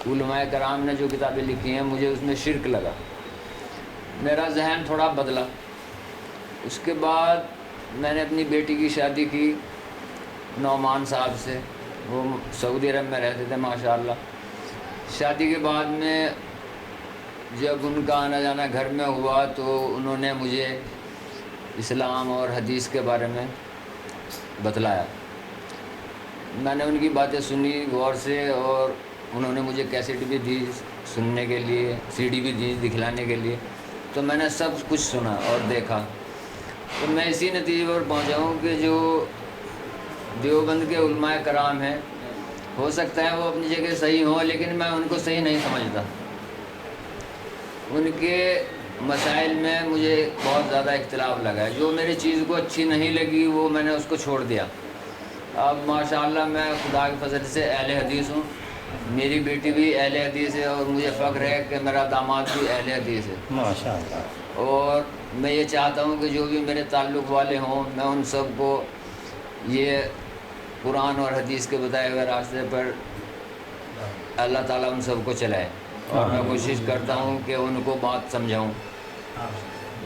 علماء کرام نے جو کتابیں لکھی ہیں مجھے اس میں شرک لگا، میرا ذہن تھوڑا بدلا۔ اس کے بعد میں نے اپنی بیٹی کی شادی کی نعمان صاحب سے، وہ سعودی عرب میں رہتے تھے ماشاءاللہ۔ شادی کے بعد میں جب ان کا آنا جانا گھر میں ہوا تو انہوں نے مجھے اسلام اور حدیث کے بارے میں بتلایا۔ میں نے ان کی باتیں سنی غور سے، اور انہوں نے مجھے کیسٹ بھی دی سننے کے لیے، سی ڈی بھی دی دکھلانے کے لیے، تو میں نے سب کچھ سنا اور دیکھا۔ تو میں اسی نتیجے پر پہنچا ہوں کہ جو دیوبند کے علماء کرام ہیں، ہو سکتا ہے وہ اپنی جگہ صحیح ہوں، لیکن میں ان کو صحیح نہیں سمجھتا۔ ان کے مسائل میں مجھے بہت زیادہ اختلاف لگا ہے۔ جو میری چیز کو اچھی نہیں لگی وہ میں نے اس کو چھوڑ دیا۔ اب ماشاءاللہ میں خدا کے فضل سے اہل حدیث ہوں، میری بیٹی بھی اہل حدیث ہے، اور مجھے فخر ہے کہ میرا داماد بھی اہل حدیث ہے ماشاءاللہ۔ اور میں یہ چاہتا ہوں کہ جو بھی میرے تعلق والے ہوں، میں ان سب کو یہ قرآن اور حدیث کے بتائے ہوئے راستے پر اللہ تعالیٰ ان سب کو چلائے، اور میں کوشش کرتا ہوں کہ ان کو بات سمجھاؤں۔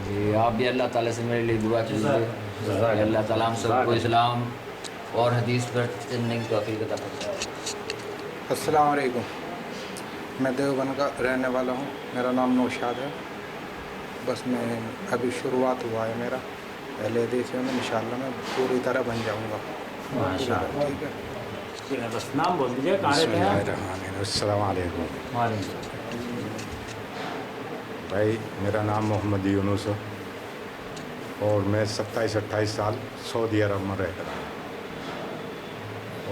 جی آپ بھی اللہ تعالیٰ سے میرے لیے دعا کیجیے کہ اللہ تعالیٰ ہم سب کو اسلام اور حدیث پر چلنے کی توفیق عطا فرمائے۔ السلام علیکم، میں دیوبند کا رہنے والا ہوں، میرا نام نوشاد ہے۔ بس میں ابھی شروعات ہوا ہے میرا اہل حدیث میں، انشاءاللہ میں پوری طرح بن جاؤں گا ماشاءاللہ۔ ٹھیک ہے۔ بس نام بول دیجیے، کہاں بسم رہتے اللہ ہیں؟ الرحمن الرحیم۔ السلام علیکم وعلیکم۔ بھائی، میرا نام محمد یونس ہے، اور میں 27-28 سال سعودی عرب میں رہ کر آیا،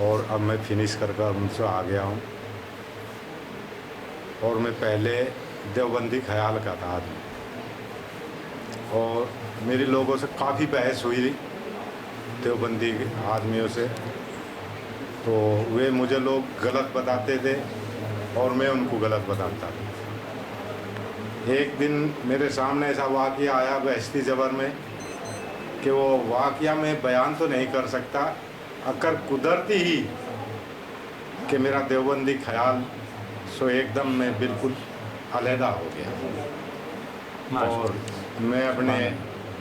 اور اب میں فنش کر ان سے آ گیا ہوں۔ اور میں پہلے دیوبندی خیال کا تھا آدمی، اور میری لوگوں سے کافی بحث ہوئی دیوبندی آدمیوں سے، تو وہ مجھے لوگ غلط بتاتے تھے اور میں ان کو غلط بتاتا تھا۔ ایک دن میرے سامنے ایسا واقعہ آیا بہشتی زبر میں کہ وہ واقعہ میں بیان تو نہیں کر سکتا، اگر قدرتی ہی کہ میرا دیوبندی خیال سو ایک دم میں بالکل علیحدہ ہو گیا، اور میں اپنے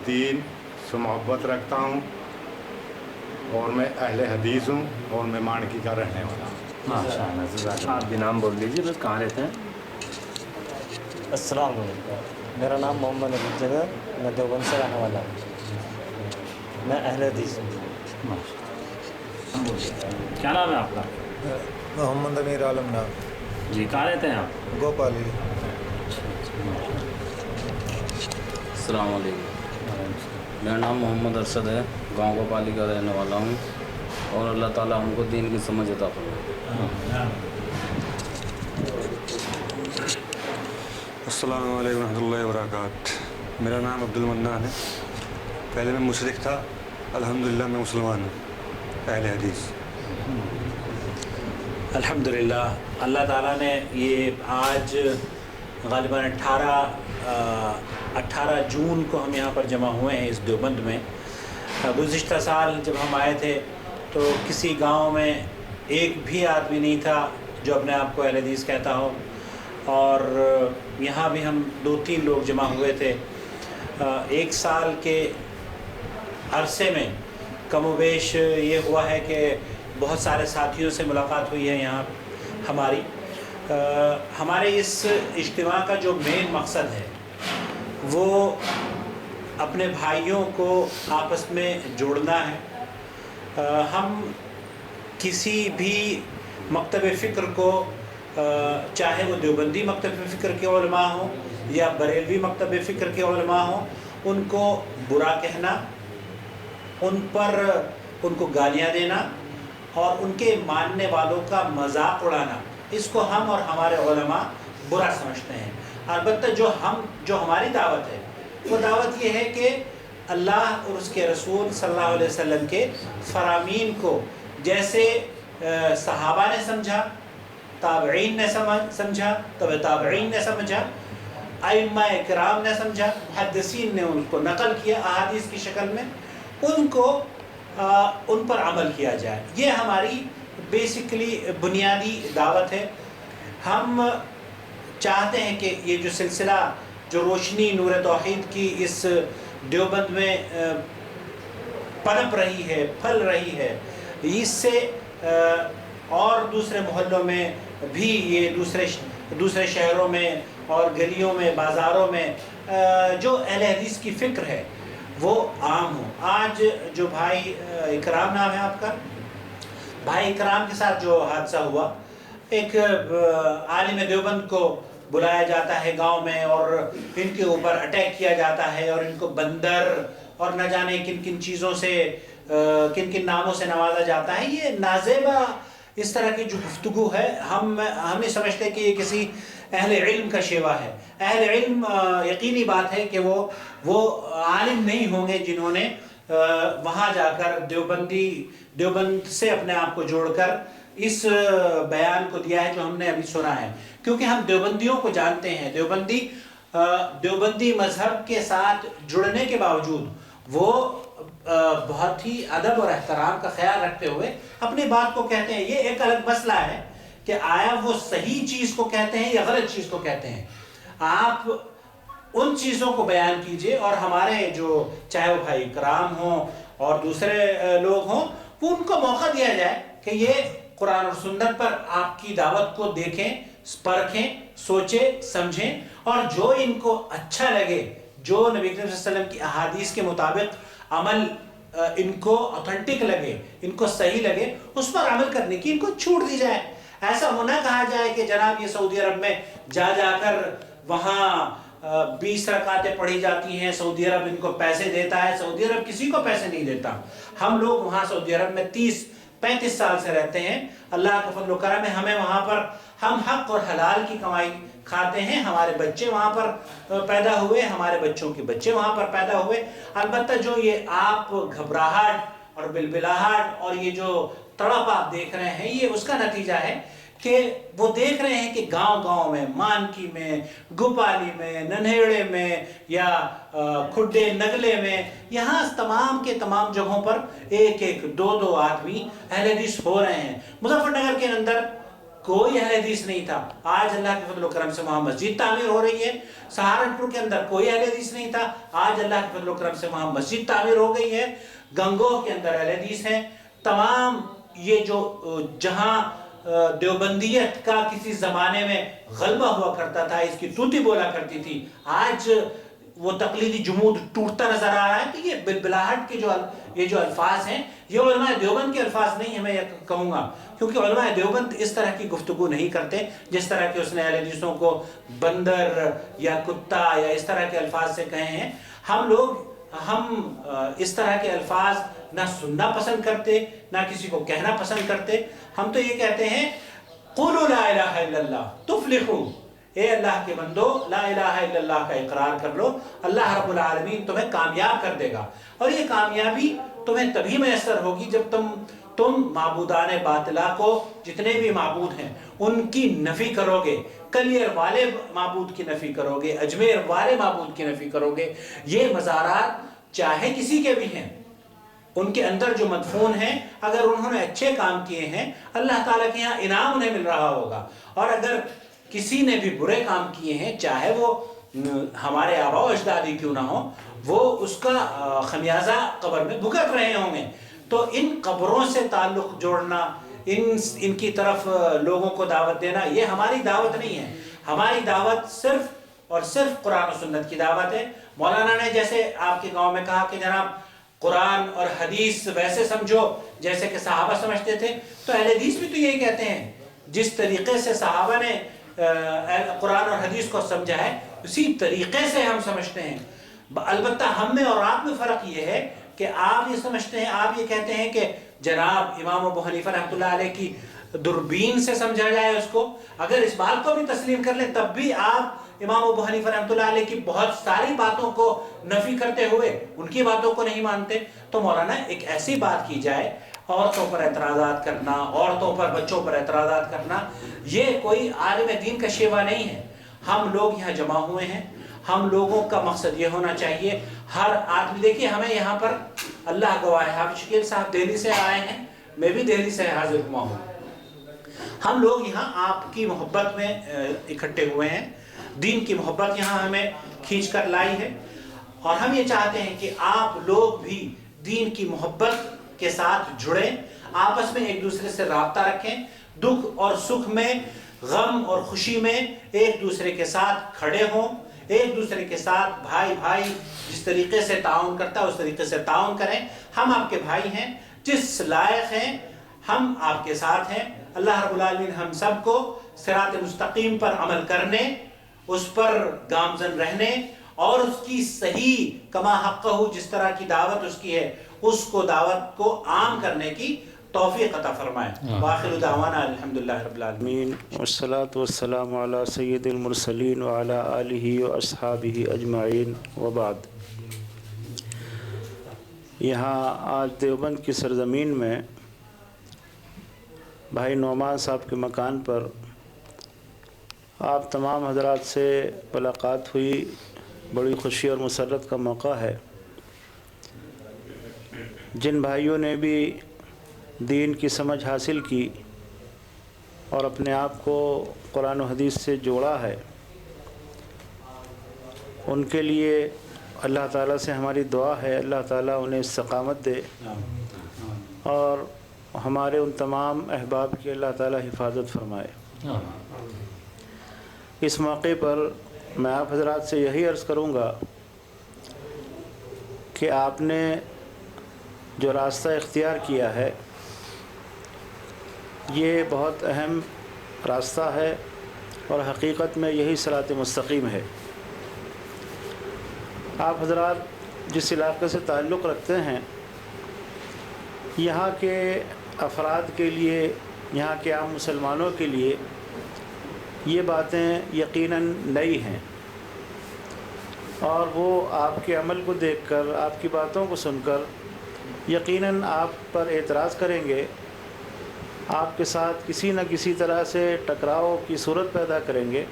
دین سے محبت رکھتا ہوں، اور میں اہل حدیث ہوں، اور میں مانکی کا رہنے والا ہوں۔ ماشاءاللہ۔ آپ بھی نام بول دیجیے، بس کہاں رہتے ہیں؟ السلام علیکم، میرا نام محمد ابوالجدر ہے، میں دیوبند سے رہنے والا ہوں، میں اہل حدیث ہوں۔ کیا نام ہے آپ کا؟ محمد امیر عالم نام، جی کہاں رہتے ہیں آپ؟ گوپالی۔ السلام علیکم، میرا نام محمد ارشد ہے، گاؤں گوپالی کا رہنے والا ہوں، اور اللہ تعالیٰ ہم کو دین کی سمجھ عطا فرمائے۔ السلام علیکم ورحمۃ اللہ وبرکاتہ۔ میرا نام عبد المنان ہے، پہلے میں مشرک تھا، الحمدللہ میں مسلمان ہوں، اہل حدیث۔ الحمدللہ، اللہ تعالیٰ نے یہ آج غالباً 18 جون کو ہم یہاں پر جمع ہوئے ہیں اس دیوبند میں۔ گزشتہ سال جب ہم آئے تھے تو کسی گاؤں میں ایک بھی آدمی نہیں تھا جو اپنے آپ کو اہل حدیث کہتا ہو، اور یہاں بھی ہم 2-3 لوگ جمع ہوئے تھے۔ ایک سال کے عرصے میں کم و بیش یہ ہوا ہے کہ بہت سارے ساتھیوں سے ملاقات ہوئی ہے یہاں ہماری۔ ہمارے اس اجتماع کا جو مین مقصد ہے وہ اپنے بھائیوں کو آپس میں جوڑنا ہے۔ ہم کسی بھی مکتب فکر کو، چاہے وہ دیوبندی مکتب فکر کے علماء ہوں یا بریلوی مکتب فکر کے علماء ہوں، ان کو برا کہنا، ان کو گالیاں دینا اور ان کے ماننے والوں کا مذاق اڑانا، اس کو ہم اور ہمارے علماء برا سمجھتے ہیں۔ البتہ جو ہماری دعوت ہے وہ دعوت یہ ہے کہ اللہ اور اس کے رسول صلی اللہ علیہ وسلم کے فرامین کو جیسے صحابہ نے سمجھا، تابعین نے سمجھا، تبع تابعین نے سمجھا، ائمہ کرام نے سمجھا، محدثین نے ان کو نقل کیا احادیث کی شکل میں، ان پر عمل کیا جائے۔ یہ ہماری بیسیکلی بنیادی دعوت ہے۔ ہم چاہتے ہیں کہ یہ جو سلسلہ جو روشنی نور توحید کی اس دیوبند میں پنپ رہی ہے، پھل رہی ہے، اس سے اور دوسرے محلوں میں بھی، یہ دوسرے شہروں میں اور گلیوں میں، بازاروں میں جو اہل حدیث کی فکر ہے وہ عام ہو۔ آج جو بھائی اکرام نام ہے آپ کا، بھائی اکرام کے ساتھ جو حادثہ ہوا، ایک عالم دیوبند کو بلایا جاتا ہے گاؤں میں اور ان کے اوپر اٹیک کیا جاتا ہے اور ان کو بندر اور نہ جانے کن کن چیزوں سے، کن کن ناموں سے نوازا جاتا ہے۔ یہ نازیبہ اس طرح کی جو گفتگو ہے، ہم نہیں سمجھتے کہ یہ کسی اہل علم کا شیوا ہے۔ اہل علم یقینی بات ہے کہ وہ عالم نہیں ہوں گے جنہوں نے وہاں جا کر دیوبند سے اپنے آپ کو جوڑ کر اس بیان کو دیا ہے جو ہم نے ابھی سنا ہے، کیونکہ ہم دیوبندیوں کو جانتے ہیں۔ دیوبندی مذہب کے ساتھ جڑنے کے باوجود وہ بہت ہی ادب اور احترام کا خیال رکھتے ہوئے اپنی بات کو کہتے ہیں۔ یہ ایک الگ مسئلہ ہے کہ آیا وہ صحیح چیز کو کہتے ہیں یا غلط چیز کو کہتے ہیں۔ آپ ان چیزوں کو بیان کیجئے اور ہمارے جو چاہے وہ بھائی کرام ہوں اور دوسرے لوگ ہوں، وہ ان کو موقع دیا جائے کہ یہ قرآن اور سنت پر آپ کی دعوت کو دیکھیں، پرکھیں، سوچیں، سمجھیں، اور جو ان کو اچھا لگے، جو نبی کریم صلی اللہ علیہ وسلم کی احادیث کے مطابق عمل ان کو اوتھنٹک لگے، ان کو صحیح لگے، اس پر عمل کرنے کی ان کو چھوٹ دی جائے۔ ایسا ہونا کہا جائے کہ جناب یہ سعودی عرب میں جا کر وہاں 20 رکعتیں پڑھی جاتی ہیں، سعودی عرب ان کو پیسے دیتا ہے۔ سعودی عرب کسی کو پیسے نہیں دیتا۔ ہم لوگ وہاں سعودی عرب میں 30-35 سال سے رہتے ہیں، اللہ کا فضل و کرم ہے، ہمیں وہاں پر ہم حق اور حلال کی کمائی کھاتے ہیں، ہمارے بچے وہاں پر پیدا ہوئے، ہمارے بچوں کے بچے وہاں پر پیدا ہوئے۔ البتہ جو یہ آپ گھبراہٹ اور بلبلاہٹ اور یہ جو تڑپ آپ دیکھ رہے ہیں، یہ اس کا نتیجہ ہے کہ وہ دیکھ رہے ہیں کہ گاؤں میں، مانکی میں، گوپالی میں، ننھیڑے میں یا کھڈے نگلے میں، یہاں تمام کے تمام جگہوں پر ایک دو آدمی اہل حدیث ہو رہے ہیں۔ مظفر نگر کے اندر کوئی اہل حدیث نہیں تھا، آج اللہ کے فضل و کرم سے وہاں مسجد تعمیر ہو رہی ہے۔ سہارنپور کے اندر کوئی اہل حدیث نہیں تھا، آج اللہ کے فضل و کرم سے وہاں مسجد تعمیر ہو گئی ہے۔ گنگوہ کے اندر اہل حدیث ہیں۔ تمام یہ جو جہاں دیوبندیت کا کسی زمانے میں غلبہ ہوا کرتا تھا، اس کی توتی بولا کرتی تھی، آج وہ تقلیدی جمود ٹوٹتا نظر آ رہا ہے۔ تو یہ بلبلاہٹ کے یہ جو الفاظ ہیں، یہ علماء دیوبند کے الفاظ نہیں ہیں، میں یہ کہوں گا، کیونکہ علماء دیوبند اس طرح کی گفتگو نہیں کرتے جس طرح کہ اس نے اہل حدیثوں کو بندر یا کتا یا اس طرح کے الفاظ سے کہے ہیں۔ ہم اس طرح کے الفاظ نہ سننا پسند کرتے، نہ کسی کو کہنا پسند کرتے۔ ہم تو یہ کہتے ہیں قولوا لا الہ الا اللہ تفلحوا، اے اللہ کے بندو لا الہ الا اللہ کا اقرار کر لو، اللہ رب العالمین تمہیں کامیاب کر دے گا۔ اور یہ کامیابی تمہیں تبھی میسر ہوگی جب تم معبودان باطلہ کو، جتنے بھی معبود ہیں ان کی نفی کرو گے، کلیر والے معبود کی نفی کرو گے، اجمیر والے معبود کی نفی کرو گے۔ یہ مزارات چاہے کسی کے بھی ہیں، ان کے اندر جو مدفون ہیں، اگر انہوں نے اچھے کام کیے ہیں، اللہ تعالیٰ کے یہاں انعام انہیں مل رہا ہوگا، اور اگر کسی نے بھی برے کام کیے ہیں، چاہے وہ ہمارے آباء و اجداد ہی کیوں نہ ہو، وہ اس کا خمیازہ قبر میں بھگت رہے ہوں گے۔ تو ان قبروں سے تعلق جوڑنا، ان کی طرف لوگوں کو دعوت دینا، یہ ہماری دعوت نہیں ہے۔ ہماری دعوت صرف اور صرف قرآن و سنت کی دعوت ہے۔ مولانا نے جیسے آپ کے گاؤں میں کہا کہ جناب قرآن اور حدیث ویسے سمجھو جیسے کہ صحابہ سمجھتے تھے، تو اہل حدیث بھی تو یہی کہتے ہیں، جس طریقے سے صحابہ نے قرآن اور حدیث کو سمجھا ہے اسی طریقے سے ہم سمجھتے ہیں۔ البتہ ہم میں اور آپ میں فرق یہ ہے کہ آپ یہ سمجھتے ہیں، آپ یہ کہتے ہیں کہ جناب امام ابو حنیفہ رحمۃ اللہ علیہ کی دوربین سے سمجھا جائے اس کو۔ اگر اس بات کو بھی تسلیم کر لیں تب بھی آپ امام ابو حنیفہ رحمۃ اللہ علیہ کی بہت ساری باتوں کو نفی کرتے ہوئے ان کی باتوں کو نہیں مانتے۔ تو مولانا ایک ایسی بات کی جائے، عورتوں پر اعتراضات کرنا، عورتوں پر بچوں پر اعتراضات کرنا، یہ کوئی عالم دین کا شیوا نہیں ہے۔ ہم لوگ یہاں جمع ہوئے ہیں، ہم لوگوں کا مقصد یہ ہونا چاہیے، ہر آدمی، دیکھیے ہمیں یہاں پر اللہ گواہ ہے، حافظ شکیل صاحب دہلی سے آئے ہیں، میں بھی دہلی سے حاضر ہوا ہوں۔ ہم لوگ یہاں آپ کی محبت میں اکٹھے ہوئے ہیں، دین کی محبت یہاں ہمیں کھینچ کر لائی ہے، اور ہم یہ چاہتے ہیں کہ آپ لوگ بھی دین کی محبت کے ساتھ جڑیں، آپس میں ایک دوسرے سے رابطہ رکھیں، دکھ اور سکھ میں، غم اور خوشی میں ایک دوسرے کے ساتھ کھڑے ہوں، ایک دوسرے کے ساتھ بھائی بھائی جس طریقے سے تعاون کرتا ہے اس طریقے سے تعاون کریں۔ ہم آپ کے بھائی ہیں، جس لائق ہیں ہم آپ کے ساتھ ہیں۔ اللہ رب العالمین ہم سب کو صراط مستقیم پر عمل کرنے، اس پر گامزن رہنے اور اس کی صحیح کما حقہ جس طرح کی دعوت اس کی ہے اس کو دعوت کو عام کرنے کی توفیق عطا فرمائے۔ وآخر دعوانا الحمدللہ رب العالمین، والصلاة والسلام علی سید المرسلین وعلی آلہ واصحابہ اجمعین، وبعد۔ یہاں آج دیوبند کی سرزمین میں بھائی نعمان صاحب کے مکان پر آپ تمام حضرات سے ملاقات ہوئی، بڑی خوشی اور مسرت کا موقع ہے۔ جن بھائیوں نے بھی دین کی سمجھ حاصل کی اور اپنے آپ کو قرآن و حدیث سے جوڑا ہے، ان کے لیے اللہ تعالیٰ سے ہماری دعا ہے اللہ تعالیٰ انہیں استقامت دے اور ہمارے ان تمام احباب کی اللہ تعالیٰ حفاظت فرمائے۔ اس موقع پر میں آپ حضرات سے یہی عرض کروں گا کہ آپ نے جو راستہ اختیار کیا ہے یہ بہت اہم راستہ ہے اور حقیقت میں یہی صراط مستقیم ہے۔ آپ حضرات جس علاقے سے تعلق رکھتے ہیں، یہاں کے افراد کے لیے، یہاں کے عام مسلمانوں کے لیے یہ باتیں یقیناً نئی ہیں، اور وہ آپ کے عمل کو دیکھ کر، آپ کی باتوں کو سن کر یقیناً آپ پر اعتراض کریں گے، آپ کے ساتھ کسی نہ کسی طرح سے ٹکراؤ کی صورت پیدا کریں گے۔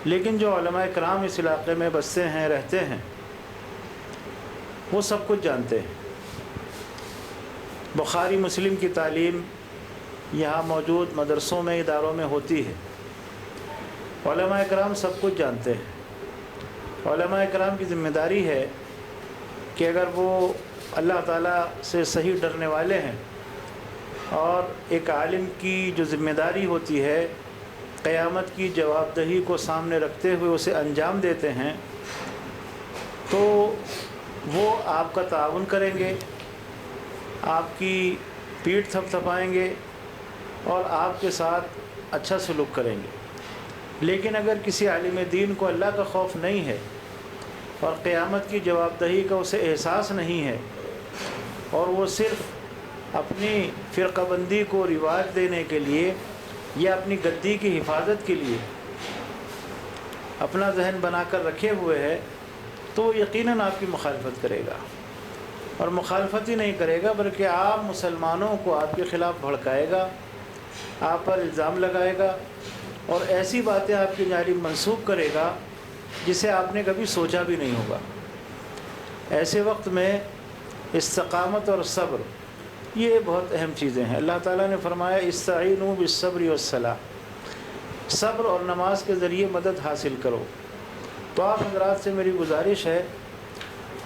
لیکن جو علماء کرام اس علاقے میں بستے ہیں، رہتے ہیں، وہ سب کچھ جانتے ہیں۔ بخاری مسلم کی تعلیم یہاں موجود مدرسوں میں، اداروں میں ہوتی ہے۔ علماء کرام سب کچھ جانتے ہیں۔ علماء کرام کی ذمہ داری ہے کہ اگر وہ اللہ تعالیٰ سے صحیح ڈرنے والے ہیں، اور ایک عالم کی جو ذمہ داری ہوتی ہے قیامت کی جواب دہی کو سامنے رکھتے ہوئے اسے انجام دیتے ہیں، تو وہ آپ کا تعاون کریں گے، آپ کی پیٹھ تھپتھپائیں گے اور آپ کے ساتھ اچھا سلوک کریں گے۔ لیکن اگر کسی عالم دین کو اللہ کا خوف نہیں ہے اور قیامت کی جواب دہی کا اسے احساس نہیں ہے، اور وہ صرف اپنی فرقہ بندی کو رواج دینے کے لیے یا اپنی گدی کی حفاظت کے لیے اپنا ذہن بنا کر رکھے ہوئے ہے، تو وہ یقیناً آپ کی مخالفت کرے گا، اور مخالفت ہی نہیں کرے گا بلکہ عام مسلمانوں کو آپ کے خلاف بھڑکائے گا، آپ پر الزام لگائے گا اور ایسی باتیں آپ کی جانب منسوب کرے گا جسے آپ نے کبھی سوچا بھی نہیں ہوگا۔ ایسے وقت میں استقامت اور صبر یہ بہت اہم چیزیں ہیں۔ اللہ تعالیٰ نے فرمایا استعینوا بالصبر والصلاۃ، صبر اور نماز کے ذریعے مدد حاصل کرو۔ تو آپ حضرات سے میری گزارش ہے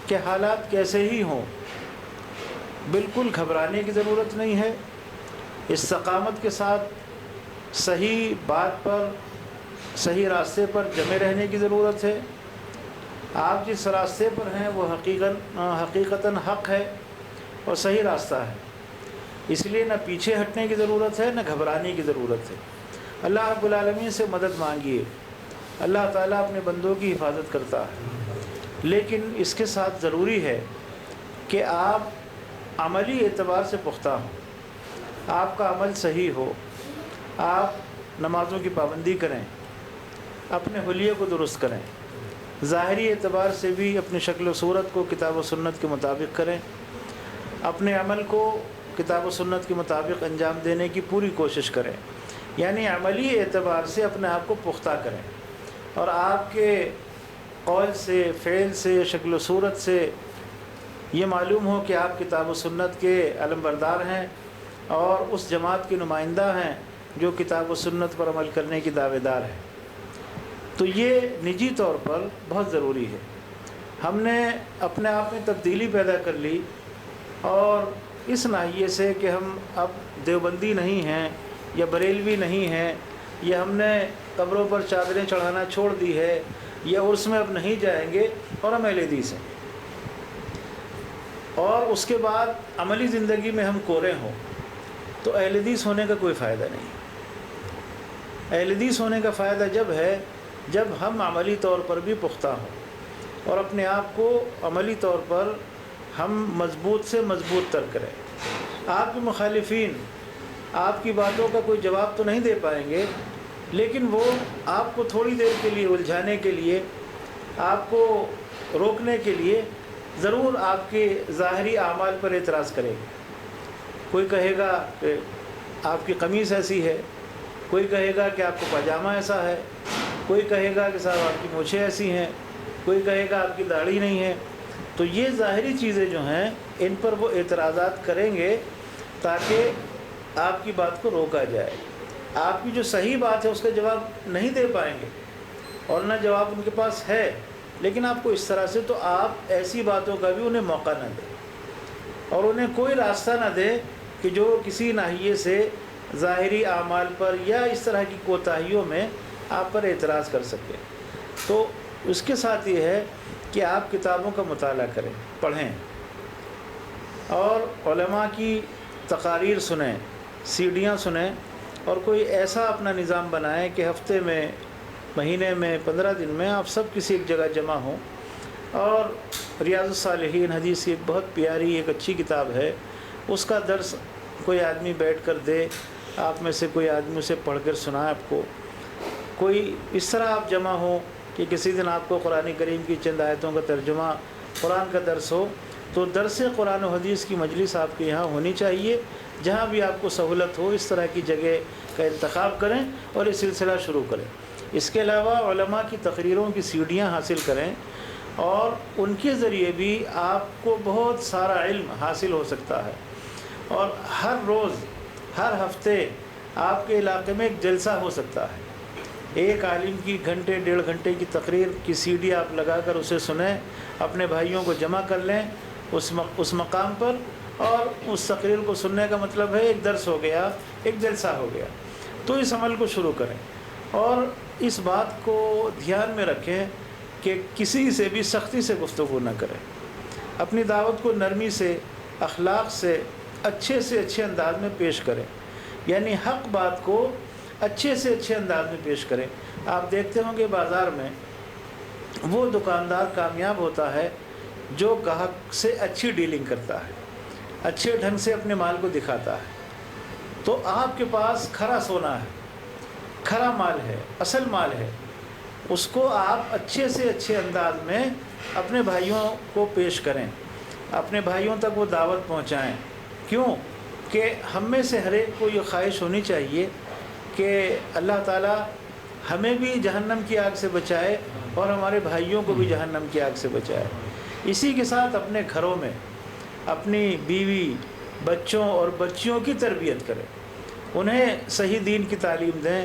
کہ حالات کیسے ہی ہوں، بالکل گھبرانے کی ضرورت نہیں ہے، استقامت کے ساتھ صحیح بات پر، صحیح راستے پر جمے رہنے کی ضرورت ہے۔ آپ جس راستے پر ہیں وہ حقیقتاً حق ہے اور صحیح راستہ ہے، اس لیے نہ پیچھے ہٹنے کی ضرورت ہے، نہ گھبرانے کی ضرورت ہے۔ اللہ رب العالمین سے مدد مانگیے، اللہ تعالیٰ اپنے بندوں کی حفاظت کرتا ہے، لیکن اس کے ساتھ ضروری ہے کہ آپ عملی اعتبار سے پختہ ہوں، آپ کا عمل صحیح ہو، آپ نمازوں کی پابندی کریں، اپنے حلیے کو درست کریں، ظاہری اعتبار سے بھی اپنی شکل و صورت کو کتاب و سنت کے مطابق کریں، اپنے عمل کو کتاب و سنت کے مطابق انجام دینے کی پوری کوشش کریں، یعنی عملی اعتبار سے اپنے آپ کو پختہ کریں، اور آپ کے قول سے، فعل سے، شکل و صورت سے یہ معلوم ہو کہ آپ کتاب و سنت کے علم بردار ہیں اور اس جماعت کے نمائندہ ہیں جو کتاب و سنت پر عمل کرنے کی دعوے دار ہے۔ تو یہ نجی طور پر بہت ضروری ہے۔ ہم نے اپنے آپ میں تبدیلی پیدا کر لی، اور اس ناحیے سے کہ ہم اب دیوبندی نہیں ہیں یا بریلوی نہیں ہیں، یا ہم نے قبروں پر چادریں چڑھانا چھوڑ دی ہے، یا عرس میں اب نہیں جائیں گے، اور ہم اہل حدیث ہیں، اور اس کے بعد عملی زندگی میں ہم کورے ہوں، تو اہل حدیث ہونے کا کوئی فائدہ نہیں۔ اہل حدیث ہونے کا فائدہ جب ہے جب ہم عملی طور پر بھی پختہ ہوں، اور اپنے آپ کو عملی طور پر ہم مضبوط سے مضبوط تر کریں۔ آپ کے مخالفین آپ کی باتوں کا کوئی جواب تو نہیں دے پائیں گے، لیکن وہ آپ کو تھوڑی دیر کے لیے الجھانے کے لیے، آپ کو روکنے کے لیے ضرور آپ کے ظاہری اعمال پر اعتراض کریں گے۔ کوئی کہے گا کہ آپ کی قمیص ایسی ہے، کوئی کہے گا کہ آپ کا پاجامہ ایسا ہے، کوئی کہے گا کہ صاحب آپ کی مونچھیں ایسی ہیں، کوئی کہے گا آپ کی داڑھی نہیں ہے۔ تو یہ ظاہری چیزیں جو ہیں ان پر وہ اعتراضات کریں گے تاکہ آپ کی بات کو روکا جائے۔ آپ کی جو صحیح بات ہے اس کا جواب نہیں دے پائیں گے، اور نہ جواب ان کے پاس ہے، لیکن آپ کو اس طرح سے تو آپ ایسی باتوں کا بھی انہیں موقع نہ دیں، اور انہیں کوئی راستہ نہ دیں کہ جو کسی ناحیے سے ظاہری اعمال پر یا اس طرح کی کوتاہیوں میں آپ پر اعتراض کر سکے۔ تو اس کے ساتھ یہ ہے کہ آپ کتابوں کا مطالعہ کریں، پڑھیں، اور علماء کی تقاریر سنیں، سیڈیاں سنیں، اور کوئی ایسا اپنا نظام بنائیں کہ ہفتے میں، مہینے میں، 15 دن میں آپ سب کسی ایک جگہ جمع ہوں، اور ریاض الصالحین حدیث کی ایک بہت پیاری ایک اچھی کتاب ہے، اس کا درس کوئی آدمی بیٹھ کر دے، آپ میں سے کوئی آدمی اسے پڑھ کر سنائے آپ کو۔ کوئی اس طرح آپ جمع ہوں کہ کسی دن آپ کو قرآن کریم کی چند آیتوں کا ترجمہ، قرآن کا درس ہو، تو درس قرآن و حدیث کی مجلس آپ کے یہاں ہونی چاہیے۔ جہاں بھی آپ کو سہولت ہو اس طرح کی جگہ کا انتخاب کریں اور یہ سلسلہ شروع کریں۔ اس کے علاوہ علماء کی تقریروں کی سیڈیاں حاصل کریں، اور ان کے ذریعے بھی آپ کو بہت سارا علم حاصل ہو سکتا ہے۔ اور ہر روز، ہر ہفتے آپ کے علاقے میں ایک جلسہ ہو سکتا ہے، ایک عالم کی گھنٹے 1.5 گھنٹے کی تقریر کی سی ڈی آپ لگا کر اسے سنیں، اپنے بھائیوں کو جمع کر لیں اس مقام پر، اور اس تقریر کو سننے کا مطلب ہے ایک درس ہو گیا، ایک جلسہ ہو گیا۔ تو اس عمل کو شروع کریں، اور اس بات کو دھیان میں رکھیں کہ کسی سے بھی سختی سے گفتگو نہ کریں، اپنی دعوت کو نرمی سے، اخلاق سے اچھے انداز میں پیش کریں، یعنی حق بات کو اچھے سے اچھے انداز میں پیش کریں۔ آپ دیکھتے ہوں گے بازار میں وہ دکاندار کامیاب ہوتا ہے جو گاہک سے اچھی ڈیلنگ کرتا ہے، اچھے ڈھنگ سے اپنے مال کو دکھاتا ہے۔ تو آپ کے پاس کھرا سونا ہے، کھرا مال ہے، اصل مال ہے، اس کو آپ اچھے سے اچھے انداز میں اپنے بھائیوں کو پیش کریں، اپنے بھائیوں تک وہ دعوت پہنچائیں۔ کیوں کہ ہم میں سے ہر ایک کو یہ خواہش ہونی چاہیے کہ اللہ تعالیٰ ہمیں بھی جہنم کی آگ سے بچائے اور ہمارے بھائیوں کو بھی جہنم کی آگ سے بچائے۔ اسی کے ساتھ اپنے گھروں میں اپنی بیوی، بچوں اور بچیوں کی تربیت کریں، انہیں صحیح دین کی تعلیم دیں،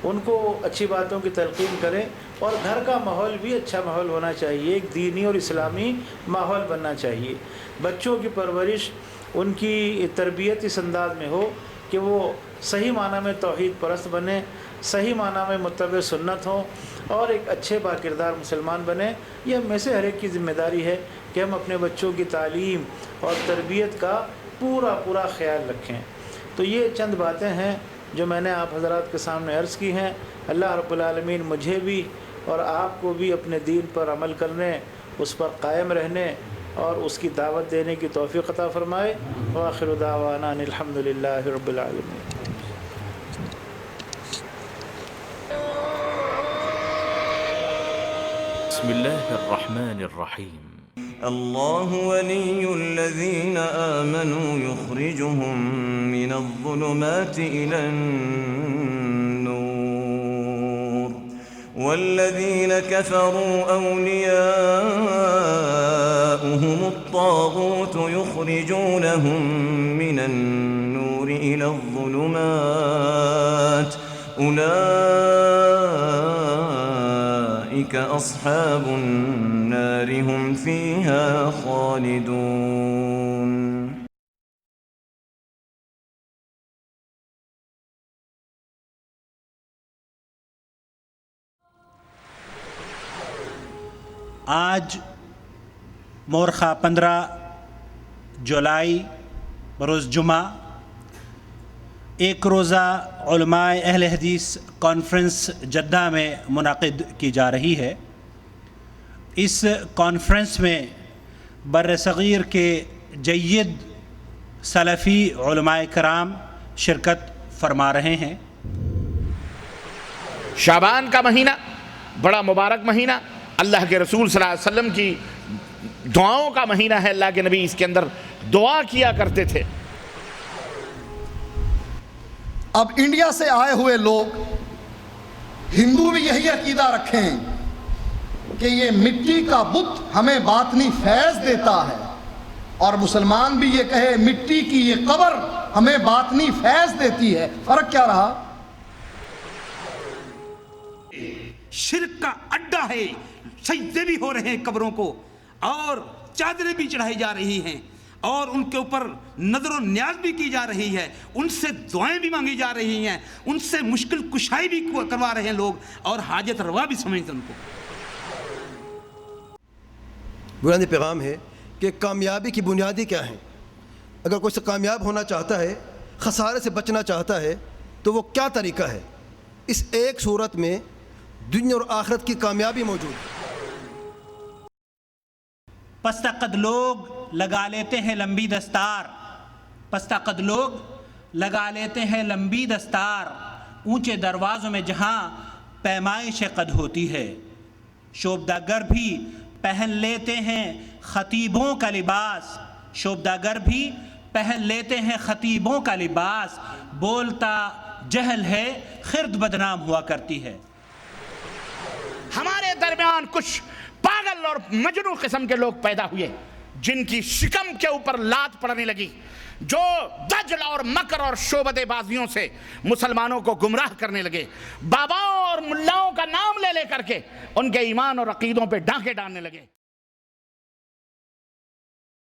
ان کو اچھی باتوں کی تلقین کریں، اور گھر کا ماحول بھی اچھا ماحول ہونا چاہیے، ایک دینی اور اسلامی ماحول بننا چاہیے۔ بچوں کی پرورش، ان کی تربیت اس انداز میں ہو کہ وہ صحیح معنی میں توحید پرست بنے، صحیح معنی میں متبع سنت ہوں، اور ایک اچھے باکردار مسلمان بنے۔ یہ ہم میں سے ہر ایک کی ذمہ داری ہے کہ ہم اپنے بچوں کی تعلیم اور تربیت کا پورا خیال رکھیں۔ تو یہ چند باتیں ہیں جو میں نے آپ حضرات کے سامنے عرض کی ہیں۔ اللہ رب العالمین مجھے بھی اور آپ کو بھی اپنے دین پر عمل کرنے، اس پر قائم رہنے اور اس کی دعوت دینے کی توفیق عطا فرمائے۔ وآخر دعوانا ان الحمد للہ رب العالمین۔ بسم الله الرحمن الرحيم. الله ولي الذين آمنوا يخرجهم من الظلمات إلى النور والذين كفروا أولياؤهم الطاغوت يخرجونهم من النور إلى الظلمات أولئك أصحاب النار هم فيها خالدون. آج مورخہ 15 جولائی بروز جمعہ ایک روزہ علماء اہل حدیث کانفرنس جدہ میں منعقد کی جا رہی ہے. اس کانفرنس میں بر صغیر کے جید سلفی علماء کرام شرکت فرما رہے ہیں. شعبان کا مہینہ بڑا مبارک مہینہ، اللہ کے رسول صلی اللہ علیہ وسلم کی دعاؤں کا مہینہ ہے. اللہ کے نبی اس کے اندر دعا کیا کرتے تھے. اب انڈیا سے آئے ہوئے لوگ ہندو بھی یہی عقیدہ رکھیں کہ یہ مٹی کا بت ہمیں باطنی فیض دیتا ہے، اور مسلمان بھی یہ کہے مٹی کی یہ قبر ہمیں باطنی فیض دیتی ہے. فرق کیا رہا؟ شرک کا اڈا ہے، سجدے بھی ہو رہے ہیں قبروں کو، اور چادریں بھی چڑھائی جا رہی ہیں، اور ان کے اوپر نظر و نیاز بھی کی جا رہی ہے، ان سے دعائیں بھی مانگی جا رہی ہیں، ان سے مشکل کشائی بھی کروا رہے ہیں لوگ، اور حاجت روا بھی سمجھتے ہیں ان کو. بنیادی پیغام ہے کہ کامیابی کی بنیادی کیا ہیں. اگر کوئی سے کامیاب ہونا چاہتا ہے، خسارے سے بچنا چاہتا ہے، تو وہ کیا طریقہ ہے؟ اس ایک صورت میں دنیا اور آخرت کی کامیابی موجود ہے. پستقد لوگ لگا لیتے ہیں لمبی دستار، پستقد لوگ لگا لیتے ہیں لمبی دستار، اونچے دروازوں میں جہاں پیمائش قد ہوتی ہے. شوبداگر بھی پہن لیتے ہیں خطیبوں کا لباس، شوبداگر بھی پہن لیتے ہیں خطیبوں کا لباس، بولتا جہل ہے خرد بدنام ہوا کرتی ہے. ہمارے درمیان کچھ پاگل اور مجنون قسم کے لوگ پیدا ہوئے جن کی شکم کے اوپر لات پڑنے لگی، جو دجل اور مکر اور شعبدے بازیوں سے مسلمانوں کو گمراہ کرنے لگے، باباؤں اور ملاؤں کا نام لے لے کر کے ان کے ایمان اور عقیدوں پہ ڈانکے ڈالنے لگے.